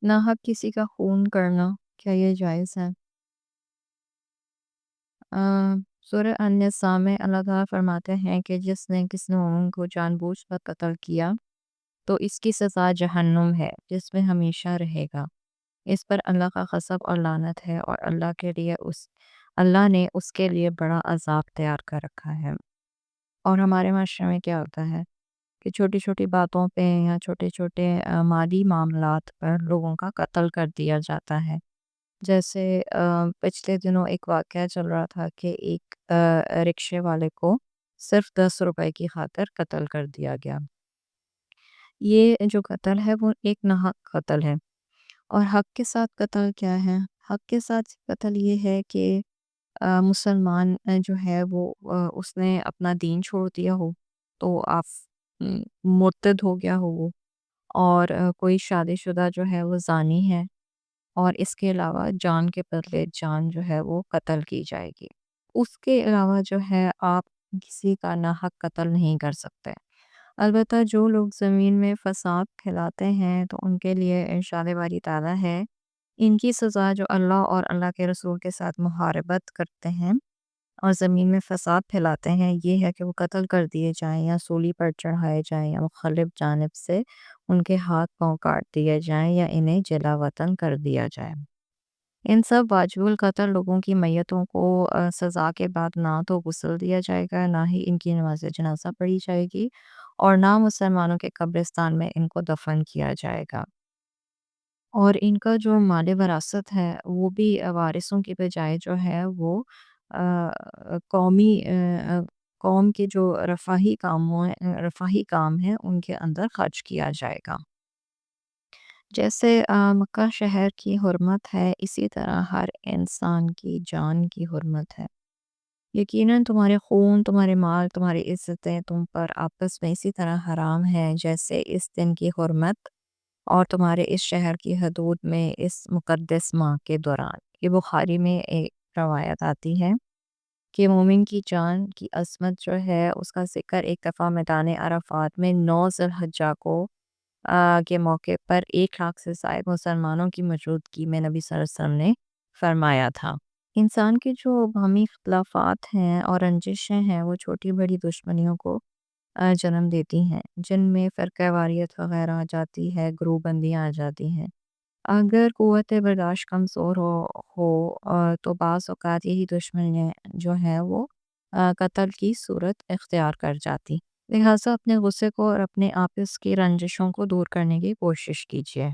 नाहक किसी का खून करना, क्या ये जायज़ है? अ, सूरह अन-निसा में अल्लाह ताला फरमाते हैं कि जिसने किसी मोमिन को जानबूझकर कत्ल किया, तो इसकी सज़ा जहन्नुम है, जिसमें हमेशा रहेगा। इस पर अल्लाह का ग़ज़ब और लानत है और अल्लाह ने उसके लिए बड़ा अज़ाब तैयार कर रखा है। और हमारे माशरे में क्या होता है कि छोटी-छोटी बातों पे या छोटे-छोटे माली मामलात पर लोगों का कत्ल कर दिया जाता है। जैसे पिछले दिनों एक वाक़या चल रहा था कि एक रिक्शे वाले को सिर्फ़ ₹10 की खातिर कत्ल कर दिया गया। ये जो कत्ल है वो एक नाहक कत्ल है। और हक के साथ कत्ल क्या है? हक के साथ कत्ल ये है कि मुसलमान जो है वो उसने अपना दीन छोड़ दिया हो, तो आप मुर्तद हो गया हो वो। और कोई शादीशुदा जो है वो ज़ानी है और इसके अलावा जान के बदले जान जो है वो कत्ल की जाएगी। उसके अलावा जो है आप किसी का नाहक कत्ल नहीं कर सकते। अलबत्ता जो लोग ज़मीन में फ़साद फैलाते हैं तो उनके लिए इरशाद बारी ताला है, इनकी सज़ा जो अल्लाह और अल्लाह के रसूल के साथ मुहारबत करते हैं और ज़मीन में फ़साद फैलाते हैं, ये है कि वो कत्ल कर दिए जाएँ या सूली पर चढ़ाए जाएँ या मुख़ल्लिफ़ जानिब से उनके हाथ पाँव काट दिए जाएँ या इन्हें जला वतन कर दिया जाए। इन सब वाजिबुल कत्ल लोगों की मैयतों को सज़ा के बाद ना तो गुस्ल दिया जाएगा, ना ही इनकी नमाज़ जनाज़ा पढ़ी जाएगी और ना मुसलमानों के कब्रिस्तान में इनको दफ़न किया जाएगा। और इनका जो माल वरासत है वो भी वारिसों की बजाय जो है वो कौम के जो रफ़ाही काम हैं उनके अंदर खर्च किया जाएगा। जैसे मक्का शहर की हुर्मत है, इसी तरह हर इंसान की जान की हुर्मत है। यकीनन तुम्हारे खून, तुम्हारे माल, तुम्हारी इज़्ज़तें तुम पर आपस में इसी तरह हराम है जैसे इस दिन की हुर्मत और तुम्हारे इस शहर की हदूद में इस मुक़द्दस माह के दौरान। ये बुखारी में एक रवायत आती है कि मोमिन की जान की अज़मत जो है उसका ज़िक्र एक दफ़ा मैदान अरफ़ात में 9 ज़िलहज्जा को के मौके पर 1 लाख से ज़ायद मुसलमानों की मौजूदगी में नबी सल्लल्लाहु अलैहि वसल्लम ने फरमाया था। इंसान के जो बाहमी इख्तिलाफ़ात हैं और रंजिशें हैं वो छोटी-बड़ी दुश्मनियों को जन्म देती हैं, जिनमें फ़िरक़ावारियत वग़ैरह आ जाती है, ग्रुप बंदियाँ आ जाती हैं। अगर क़ुव्वत बर्दाश्त कमज़ोर हो तो बाज़ औक़ात यही दुश्मनियाँ जो हैं वो कत्ल की सूरत इख्तियार कर जाती। लिहाज़ा अपने गुस्से को और अपने आपस की रंजिशों को दूर करने की कोशिश कीजिए।